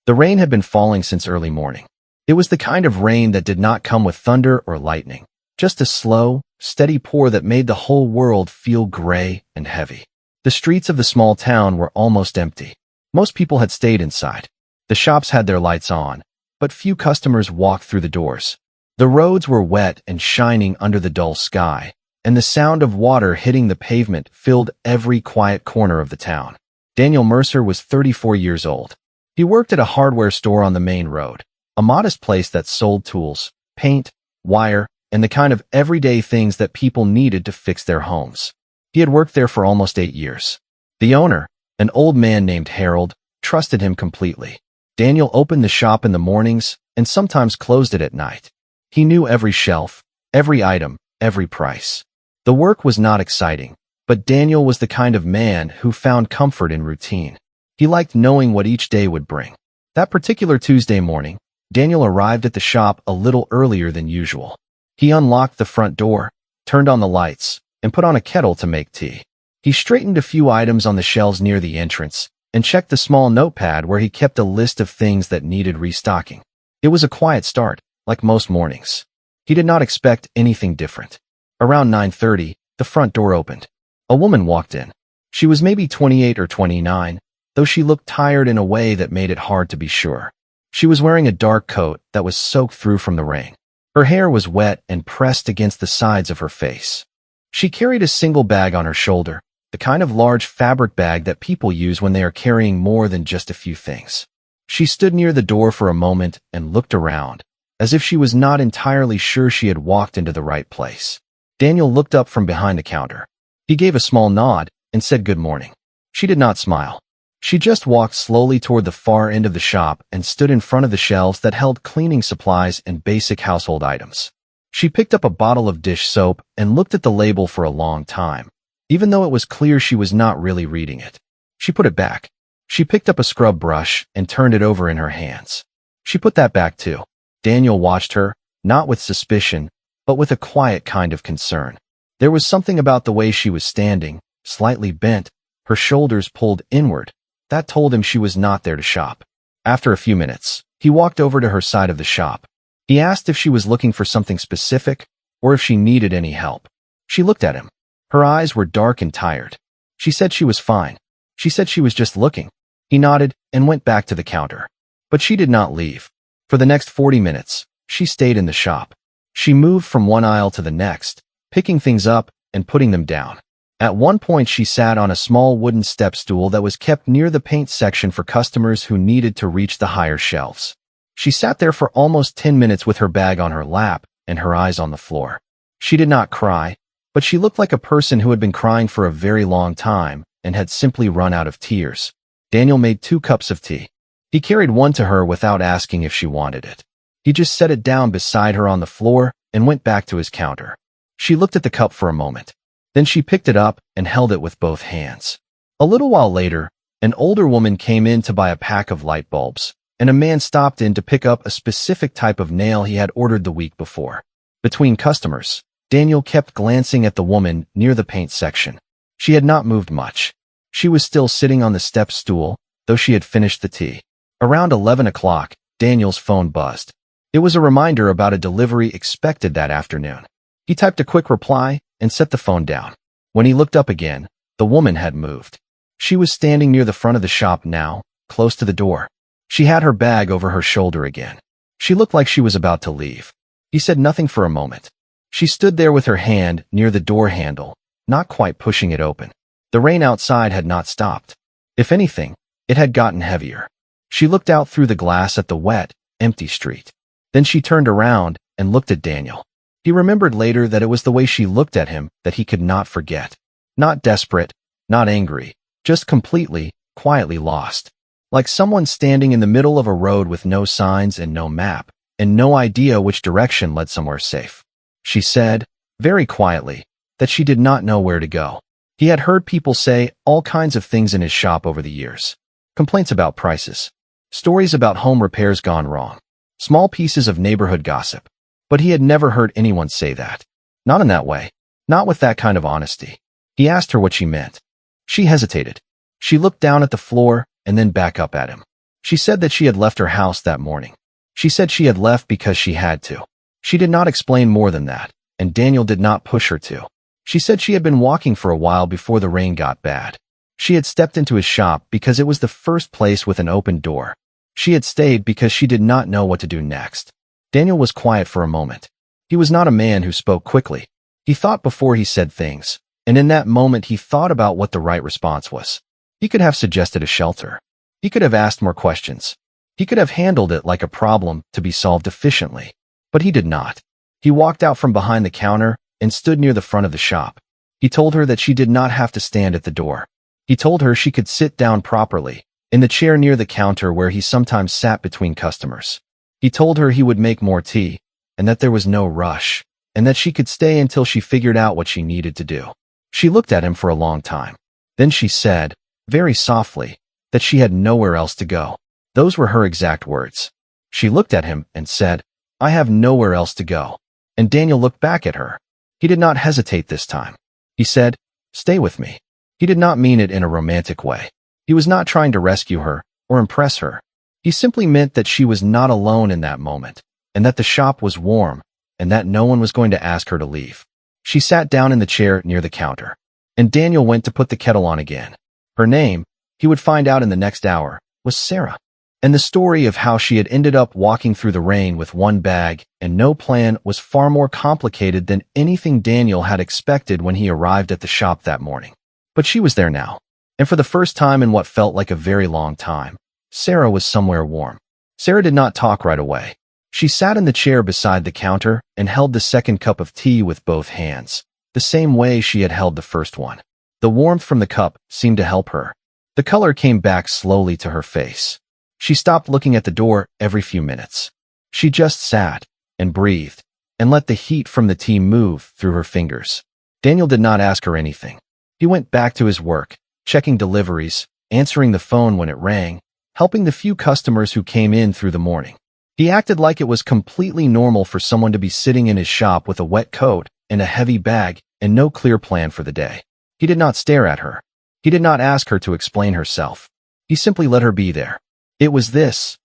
The rain had been falling since early morning. It was the kind of rain that did not come with thunder or lightning, just a slow, steady pour that made the whole world feel gray and heavy. The streets of the small town were almost empty. Most people had stayed inside. The shops had their lights on, but few customers walked through the doors. The roads were wet and shining under the dull sky, and the sound of water hitting the pavement filled every quiet corner of the town. Daniel Mercer was 34 years old. He worked at a hardware store on the main road, a modest place that sold tools, paint, wire, and the kind of everyday things that people needed to fix their homes. He had worked there for almost 8 years. The owner, an old man named Harold, trusted him completely. Daniel opened the shop in the mornings and sometimes closed it at night. He knew every shelf, every item, every price. The work was not exciting, but Daniel was the kind of man who found comfort in routine. He liked knowing what each day would bring. That particular Tuesday morning, Daniel arrived at the shop a little earlier than usual. He unlocked the front door, turned on the lights, and put on a kettle to make tea. He straightened a few items on the shelves near the entrance and checked the small notepad where he kept a list of things that needed restocking. It was a quiet start, like most mornings. He did not expect anything different. Around 9:30, the front door opened. A woman walked in. She was maybe 28 or 29, though she looked tired in a way that made it hard to be sure. She was wearing a dark coat that was soaked through from the rain. Her hair was wet and pressed against the sides of her face. She carried a single bag on her shoulder, the kind of large fabric bag that people use when they are carrying more than just a few things. She stood near the door for a moment and looked around, as if she was not entirely sure she had walked into the right place. Daniel looked up from behind the counter. He gave a small nod and said good morning. She did not smile. She just walked slowly toward the far end of the shop and stood in front of the shelves that held cleaning supplies and basic household items. She picked up a bottle of dish soap and looked at the label for a long time, even though it was clear she was not really reading it. She put it back. She picked up a scrub brush and turned it over in her hands. She put that back too. Daniel watched her, not with suspicion, but with a quiet kind of concern. There was something about the way she was standing, slightly bent, her shoulders pulled inward, that told him she was not there to shop. After a few minutes, he walked over to her side of the shop. He asked if she was looking for something specific or if she needed any help. She looked at him. Her eyes were dark and tired. She said she was fine. She said she was just looking. He nodded and went back to the counter. But she did not leave. For the next 40 minutes, she stayed in the shop. She moved from one aisle to the next, picking things up and putting them down. At one point, she sat on a small wooden step stool that was kept near the paint section for customers who needed to reach the higher shelves. She sat there for almost 10 minutes with her bag on her lap and her eyes on the floor. She did not cry, but she looked like a person who had been crying for a very long time and had simply run out of tears. Daniel made 2 cups of tea. He carried one to her without asking if she wanted it. He just set it down beside her on the floor and went back to his counter. She looked at the cup for a moment. Then she picked it up and held it with both hands. A little while later, an older woman came in to buy a pack of light bulbs, and a man stopped in to pick up a specific type of nail he had ordered the week before. Between customers, Daniel kept glancing at the woman near the paint section. She had not moved much. She was still sitting on the step stool, though she had finished the tea. Around 11 o'clock, Daniel's phone buzzed. It was a reminder about a delivery expected that afternoon. He typed a quick reply and set the phone down. When he looked up again, the woman had moved. She was standing near the front of the shop now, close to the door. She had her bag over her shoulder again. She looked like she was about to leave. He said nothing for a moment. She stood there with her hand near the door handle, not quite pushing it open. The rain outside had not stopped. If anything, it had gotten heavier. She looked out through the glass at the wet, empty street. Then she turned around and looked at Daniel. He remembered later that it was the way she looked at him that he could not forget. Not desperate, not angry, just completely, quietly lost. Like someone standing in the middle of a road with no signs and no map, and no idea which direction led somewhere safe. She said, very quietly, that she did not know where to go. He had heard people say all kinds of things in his shop over the years. Complaints about prices. Stories about home repairs gone wrong. Small pieces of neighborhood gossip. But he had never heard anyone say that. Not in that way. Not with that kind of honesty. He asked her what she meant. She hesitated. She looked down at the floor and then back up at him. She said that she had left her house that morning. She said she had left because she had to. She did not explain more than that, and Daniel did not push her to. She said she had been walking for a while before the rain got bad. She had stepped into his shop because it was the first place with an open door. She had stayed because she did not know what to do next. Daniel was quiet for a moment. He was not a man who spoke quickly. He thought before he said things, and in that moment he thought about what the right response was. He could have suggested a shelter. He could have asked more questions. He could have handled it like a problem to be solved efficiently. But he did not. He walked out from behind the counter and stood near the front of the shop. He told her that she did not have to stand at the door. He told her she could sit down properly, in the chair near the counter where he sometimes sat between customers. He told her he would make more tea, and that there was no rush, and that she could stay until she figured out what she needed to do. She looked at him for a long time. Then she said, very softly, that she had nowhere else to go. Those were her exact words. She looked at him and said, I have nowhere else to go. And Daniel looked back at her. He did not hesitate this time. He said, stay with me. He did not mean it in a romantic way. He was not trying to rescue her or impress her. He simply meant that she was not alone in that moment, and that the shop was warm, and that no one was going to ask her to leave. She sat down in the chair near the counter, and Daniel went to put the kettle on again. Her name, he would find out in the next hour, was Sara. And the story of how she had ended up walking through the rain with one bag and no plan was far more complicated than anything Daniel had expected when he arrived at the shop that morning. But she was there now, and for the first time in what felt like a very long time, Sara was somewhere warm. Sara did not talk right away. She sat in the chair beside the counter and held the second cup of tea with both hands, the same way she had held the first one. The warmth from the cup seemed to help her. The color came back slowly to her face. She stopped looking at the door every few minutes. She just sat and breathed and let the heat from the tea move through her fingers. Daniel did not ask her anything. He went back to his work, checking deliveries, answering the phone when it rang, helping the few customers who came in through the morning. He acted like it was completely normal for someone to be sitting in his shop with a wet coat and a heavy bag and no clear plan for the day. He did not stare at her. He did not ask her to explain herself. He simply let her be there. It was this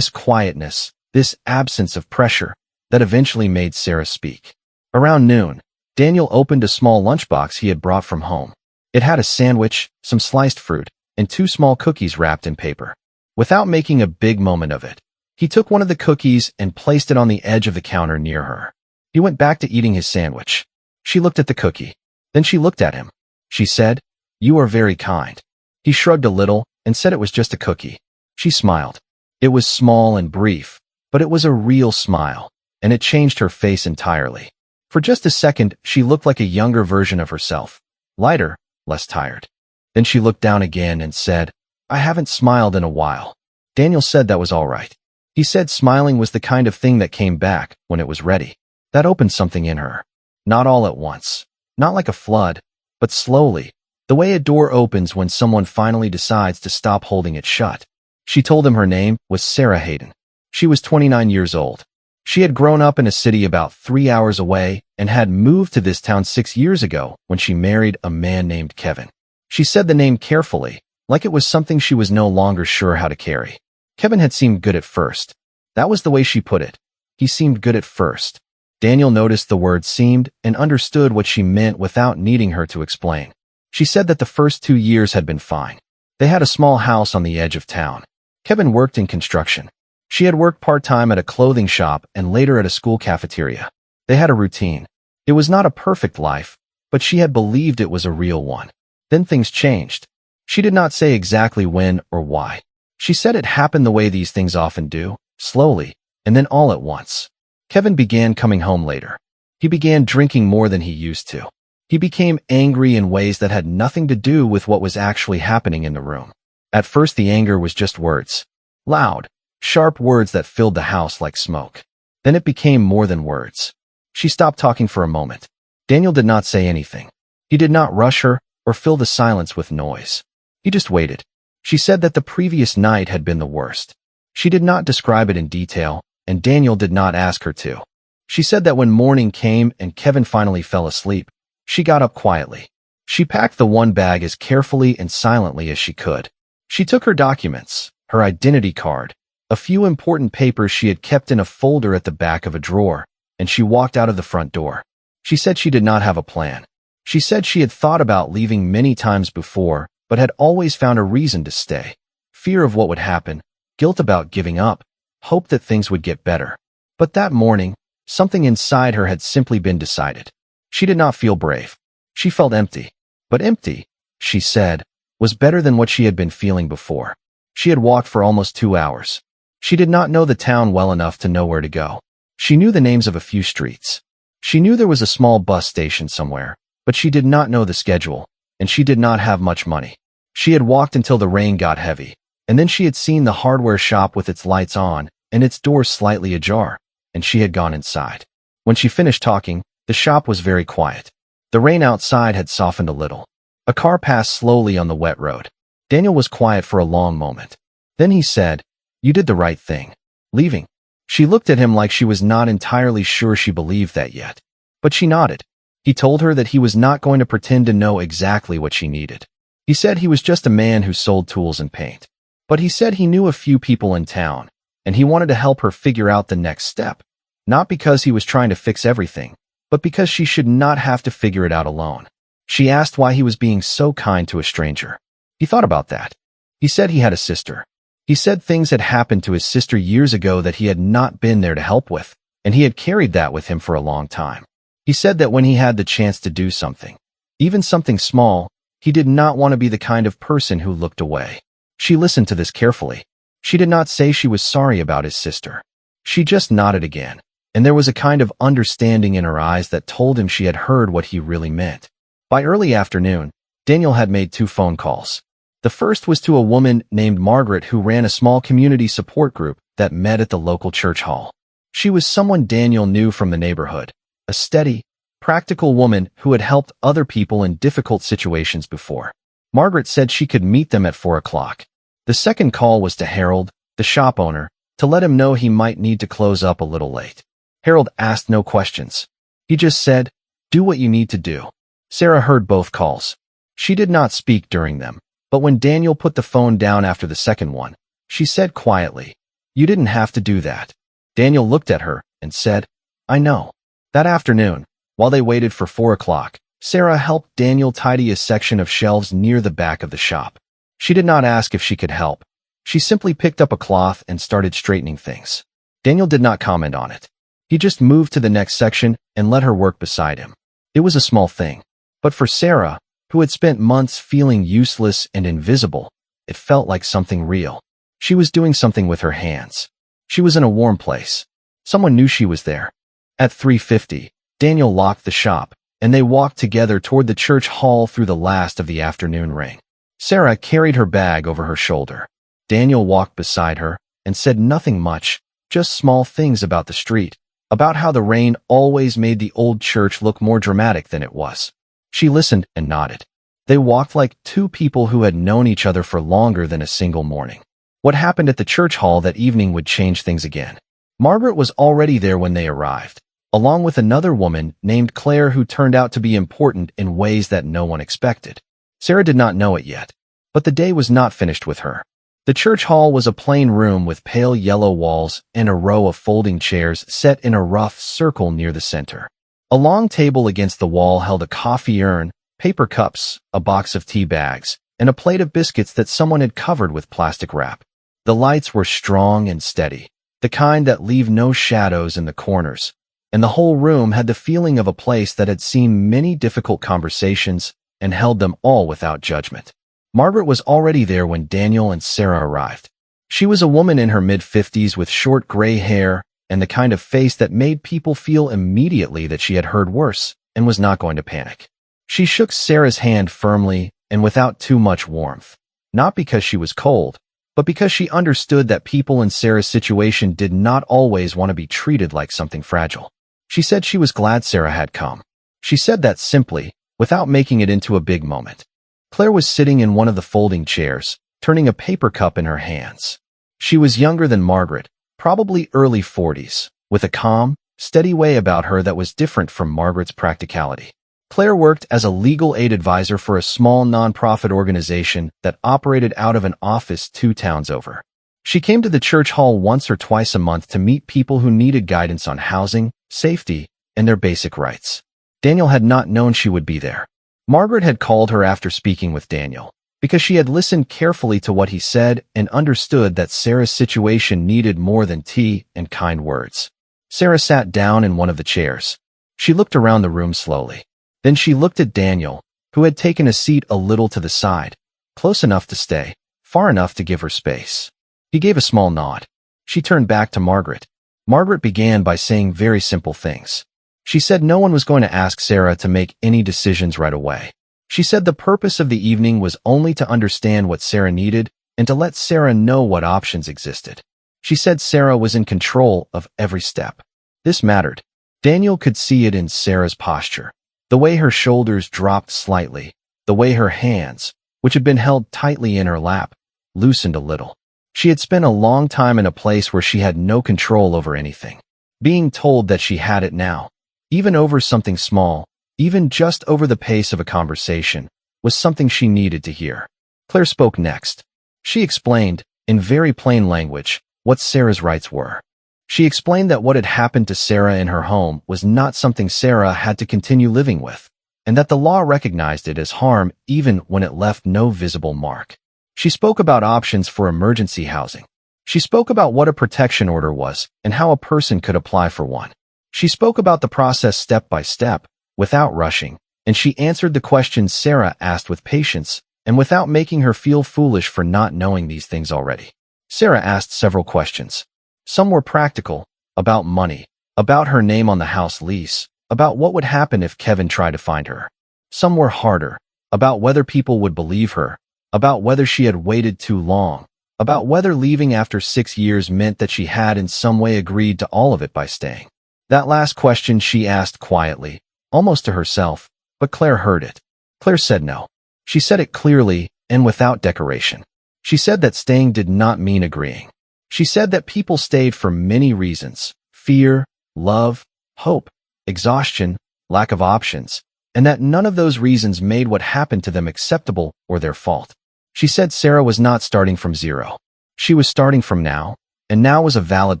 quietness, this absence of pressure, that eventually made Sara speak. Around noon, Daniel opened a small lunchbox he had brought from home. It had a sandwich, some sliced fruit, and 2 small cookies wrapped in paper. Without making a big moment of it, he took one of the cookies and placed it on the edge of the counter near her. He went back to eating his sandwich. She looked at the cookie. Then she looked at him. She said, "You are very kind." He shrugged a little and said it was just a cookie. She smiled. It was small and brief, but it was a real smile, and it changed her face entirely. For just a second, she looked like a younger version of herself, lighter, less tired. Then she looked down again and said, "I haven't smiled in a while." Daniel said that was all right. He said smiling was the kind of thing that came back when it was ready. That opened something in her. Not all at once. Not like a flood, but slowly, the way a door opens when someone finally decides to stop holding it shut. She told him her name was Sara Hayden. She was 29 years old. She had grown up in a city about 3 hours away and had moved to this town 6 years ago when she married a man named Kevin. She said the name carefully, like it was something she was no longer sure how to carry. Kevin had seemed good at first. That was the way she put it. He seemed good at first. Daniel noticed the word seemed and understood what she meant without needing her to explain. She said that the first 2 years had been fine. They had a small house on the edge of town. Kevin worked in construction. She had worked part-time at a clothing shop and later at a school cafeteria. They had a routine. It was not a perfect life, but she had believed it was a real one. Then things changed. She did not say exactly when or why. She said it happened the way these things often do, slowly, and then all at once. Kevin began coming home later. He began drinking more than he used to. He became angry in ways that had nothing to do with what was actually happening in the room. At first the anger was just words. Loud, sharp words that filled the house like smoke. Then it became more than words. She stopped talking for a moment. Daniel did not say anything. He did not rush her or fill the silence with noise. He just waited. She said that the previous night had been the worst. She did not describe it in detail, and Daniel did not ask her to. She said that when morning came and Kevin finally fell asleep, she got up quietly. She packed the one bag as carefully and silently as she could. She took her documents, her identity card, a few important papers she had kept in a folder at the back of a drawer, and she walked out of the front door. She said she did not have a plan. She said she had thought about leaving many times before, but had always found a reason to stay. Fear of what would happen, guilt about giving up, hope that things would get better. But that morning, something inside her had simply been decided. She did not feel brave. She felt empty. But empty, she said, was better than what she had been feeling before. She had walked for almost 2 hours. She did not know the town well enough to know where to go. She knew the names of a few streets. She knew there was a small bus station somewhere, but she did not know the schedule, and she did not have much money. She had walked until the rain got heavy, and then she had seen the hardware shop with its lights on and its doors slightly ajar, and she had gone inside. When she finished talking, the shop was very quiet. The rain outside had softened a little. A car passed slowly on the wet road. Daniel was quiet for a long moment. Then he said, "You did the right thing. Leaving." She looked at him like she was not entirely sure she believed that yet. But she nodded. He told her that he was not going to pretend to know exactly what she needed. He said he was just a man who sold tools and paint. But he said he knew a few people in town, and he wanted to help her figure out the next step. Not because he was trying to fix everything, but because she should not have to figure it out alone. She asked why he was being so kind to a stranger. He thought about that. He said he had a sister. He said things had happened to his sister years ago that he had not been there to help with, and he had carried that with him for a long time. He said that when he had the chance to do something, even something small, he did not want to be the kind of person who looked away. She listened to this carefully. She did not say she was sorry about his sister. She just nodded again, and there was a kind of understanding in her eyes that told him she had heard what he really meant. By early afternoon, Daniel had made 2 phone calls. The first was to a woman named Margaret who ran a small community support group that met at the local church hall. She was someone Daniel knew from the neighborhood, a steady, practical woman who had helped other people in difficult situations before. Margaret said she could meet them at 4 o'clock. The second call was to Harold, the shop owner, to let him know he might need to close up a little late. Harold asked no questions. He just said, "Do what you need to do." Sara heard both calls. She did not speak during them. But when Daniel put the phone down after the second one, she said quietly, "You didn't have to do that." Daniel looked at her and said, "I know." That afternoon, while they waited for 4 o'clock, Sara helped Daniel tidy a section of shelves near the back of the shop. She did not ask if she could help. She simply picked up a cloth and started straightening things. Daniel did not comment on it. He just moved to the next section and let her work beside him. It was a small thing. But for Sara, who had spent months feeling useless and invisible, it felt like something real. She was doing something with her hands. She was in a warm place. Someone knew she was there. At 3:50, Daniel locked the shop, and they walked together toward the church hall through the last of the afternoon rain. Sara carried her bag over her shoulder. Daniel walked beside her and said nothing much, just small things about the street, about how the rain always made the old church look more dramatic than it was. She listened and nodded. They walked like 2 people who had known each other for longer than a single morning. What happened at the church hall that evening would change things again. Margaret was already there when they arrived, along with another woman named Claire who turned out to be important in ways that no one expected. Sara did not know it yet, but the day was not finished with her. The church hall was a plain room with pale yellow walls and a row of folding chairs set in a rough circle near the center. A long table against the wall held a coffee urn, paper cups, a box of tea bags, and a plate of biscuits that someone had covered with plastic wrap. The lights were strong and steady, the kind that leave no shadows in the corners, and the whole room had the feeling of a place that had seen many difficult conversations and held them all without judgment. Margaret was already there when Daniel and Sara arrived. She was a woman in her mid-50s with short gray hair and the kind of face that made people feel immediately that she had heard worse and was not going to panic. She shook Sara's hand firmly and without too much warmth, not because she was cold, but because she understood that people in Sara's situation did not always want to be treated like something fragile. She said she was glad Sara had come. She said that simply, without making it into a big moment. Claire was sitting in one of the folding chairs, turning a paper cup in her hands. She was younger than Margaret, probably early 40s, with a calm, steady way about her that was different from Margaret's practicality. Claire worked as a legal aid advisor for a small nonprofit organization that operated out of an office 2 towns over. She came to the church hall once or twice a month to meet people who needed guidance on housing, safety, and their basic rights. Daniel had not known she would be there. Margaret had called her after speaking with Daniel, because she had listened carefully to what he said and understood that Sara's situation needed more than tea and kind words. Sara sat down in one of the chairs. She looked around the room slowly. Then she looked at Daniel, who had taken a seat a little to the side, close enough to stay, far enough to give her space. He gave a small nod. She turned back to Margaret. Margaret began by saying very simple things. She said no one was going to ask Sara to make any decisions right away. She said the purpose of the evening was only to understand what Sara needed and to let Sara know what options existed. She said Sara was in control of every step. This mattered. Daniel could see it in Sara's posture. The way her shoulders dropped slightly, the way her hands, which had been held tightly in her lap, loosened a little. She had spent a long time in a place where she had no control over anything. Being told that she had it now, even over something small, even just over the pace of a conversation, was something she needed to hear. Claire spoke next. She explained, in very plain language, what Sara's rights were. She explained that what had happened to Sara in her home was not something Sara had to continue living with, and that the law recognized it as harm even when it left no visible mark. She spoke about options for emergency housing. She spoke about what a protection order was and how a person could apply for one. She spoke about the process step by step, without rushing, and she answered the questions Sara asked with patience and without making her feel foolish for not knowing these things already. Sara asked several questions. Some were practical, about money, about her name on the house lease, about what would happen if Kevin tried to find her. Some were harder, about whether people would believe her, about whether she had waited too long, about whether leaving after 6 years meant that she had in some way agreed to all of it by staying. That last question she asked quietly, almost to herself, but Claire heard it. Claire said no. She said it clearly and without decoration. She said that staying did not mean agreeing. She said that people stayed for many reasons: fear, love, hope, exhaustion, lack of options, and that none of those reasons made what happened to them acceptable or their fault. She said Sara was not starting from zero. She was starting from now, and now was a valid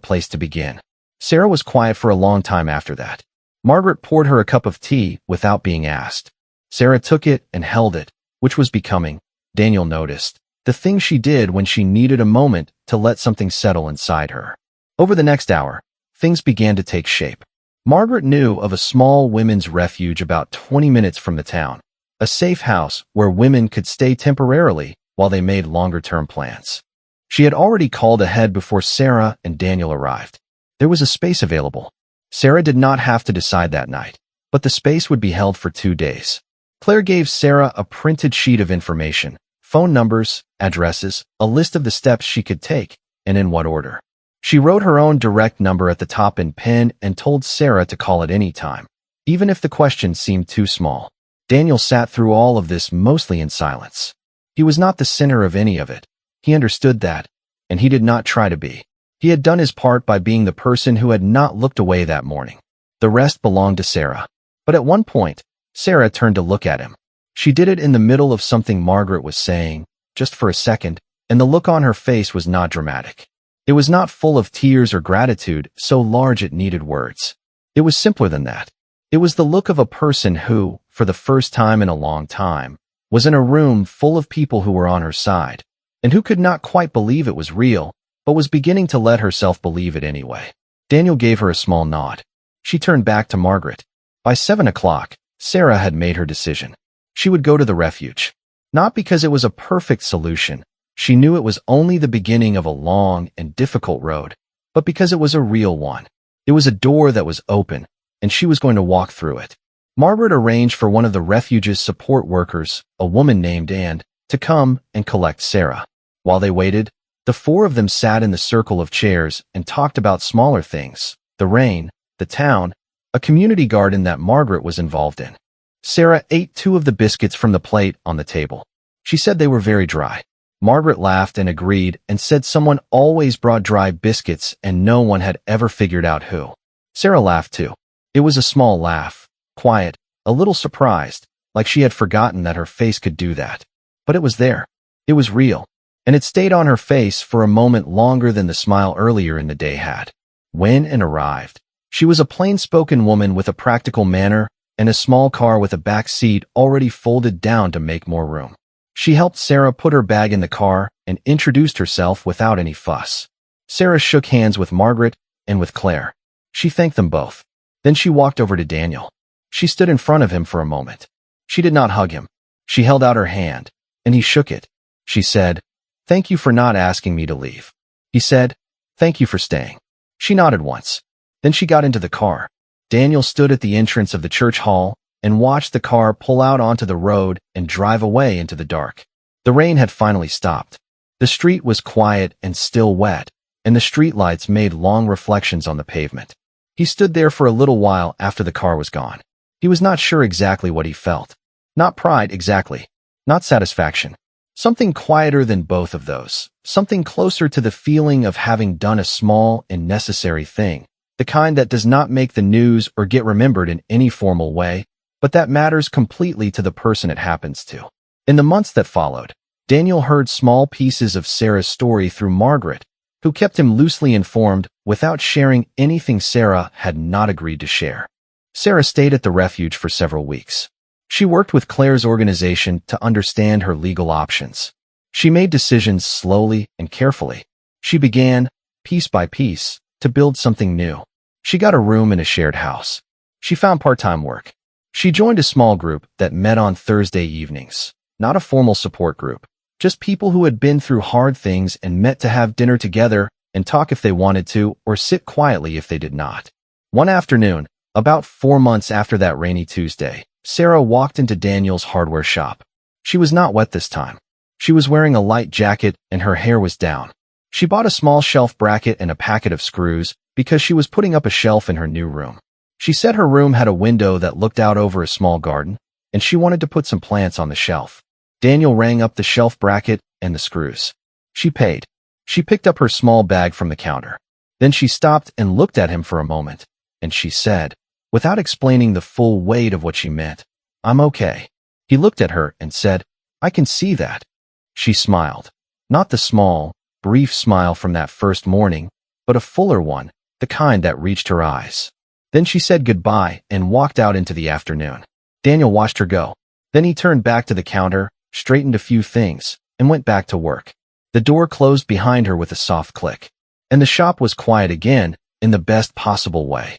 place to begin. Sara was quiet for a long time after that. Margaret poured her a cup of tea without being asked. Sara took it and held it, which was becoming, Daniel noticed, the thing she did when she needed a moment to let something settle inside her. Over the next hour, things began to take shape. Margaret knew of a small women's refuge about 20 minutes from the town, a safe house where women could stay temporarily while they made longer-term plans. She had already called ahead before Sara and Daniel arrived. There was a space available. Sara did not have to decide that night, but the space would be held for 2 days. Claire gave Sara a printed sheet of information, phone numbers, addresses, a list of the steps she could take, and in what order. She wrote her own direct number at the top in pen and told Sara to call at any time, even if the question seemed too small. Daniel sat through all of this mostly in silence. He was not the center of any of it. He understood that, and he did not try to be. He had done his part by being the person who had not looked away that morning. The rest belonged to Sara. But at one point, Sara turned to look at him. She did it in the middle of something Margaret was saying, just for a second, and the look on her face was not dramatic. It was not full of tears or gratitude so large it needed words. It was simpler than that. It was the look of a person who, for the first time in a long time, was in a room full of people who were on her side, and who could not quite believe it was real, but was beginning to let herself believe it anyway. Daniel gave her a small nod. She turned back to Margaret. By 7 o'clock, Sara had made her decision. She would go to the refuge. Not because it was a perfect solution. She knew it was only the beginning of a long and difficult road, but because it was a real one. It was a door that was open, and she was going to walk through it. Margaret arranged for one of the refuge's support workers, a woman named Anne, to come and collect Sara. While they waited, the 4 of them sat in the circle of chairs and talked about smaller things: the rain, the town, a community garden that Margaret was involved in. Sara ate 2 of the biscuits from the plate on the table. She said they were very dry. Margaret laughed and agreed and said someone always brought dry biscuits and no one had ever figured out who. Sara laughed too. It was a small laugh, quiet, a little surprised, like she had forgotten that her face could do that. But it was there. It was real. and it stayed on her face for a moment longer than the smile earlier in the day had. When it arrived, she was a plain-spoken woman with a practical manner and a small car with a back seat already folded down to make more room. She helped Sara put her bag in the car and introduced herself without any fuss. Sara shook hands with Margaret and with Claire. She thanked them both. Then she walked over to Daniel. She stood in front of him for a moment. She did not hug him. She held out her hand, and he shook it. She said, "Thank you for not asking me to leave." He said, "Thank you for staying." She nodded once. Then she got into the car. Daniel stood at the entrance of the church hall and watched the car pull out onto the road and drive away into the dark. The rain had finally stopped. The street was quiet and still wet, and the streetlights made long reflections on the pavement. He stood there for a little while after the car was gone. He was not sure exactly what he felt. Not pride exactly. Not satisfaction. Something quieter than both of those. Something closer to the feeling of having done a small and necessary thing. The kind that does not make the news or get remembered in any formal way, but that matters completely to the person it happens to. In the months that followed, Daniel heard small pieces of Sara's story through Margaret, who kept him loosely informed without sharing anything Sara had not agreed to share. Sara stayed at the refuge for several weeks. She worked with Claire's organization to understand her legal options. She made decisions slowly and carefully. She began, piece by piece, to build something new. She got a room in a shared house. She found part-time work. She joined a small group that met on Thursday evenings. Not a formal support group, just people who had been through hard things and met to have dinner together and talk if they wanted to or sit quietly if they did not. One afternoon, about 4 months after that rainy Tuesday, Sara walked into Daniel's hardware shop. She was not wet this time. She was wearing a light jacket and her hair was down. She bought a small shelf bracket and a packet of screws because she was putting up a shelf in her new room. She said her room had a window that looked out over a small garden, and she wanted to put some plants on the shelf. Daniel rang up the shelf bracket and the screws. She paid. She picked up her small bag from the counter. Then she stopped and looked at him for a moment, and she said, without explaining the full weight of what she meant, "I'm okay." He looked at her and said, "I can see that." She smiled. Not the small, brief smile from that first morning, but a fuller one, the kind that reached her eyes. Then she said goodbye and walked out into the afternoon. Daniel watched her go. Then he turned back to the counter, straightened a few things, and went back to work. The door closed behind her with a soft click. And the shop was quiet again, in the best possible way.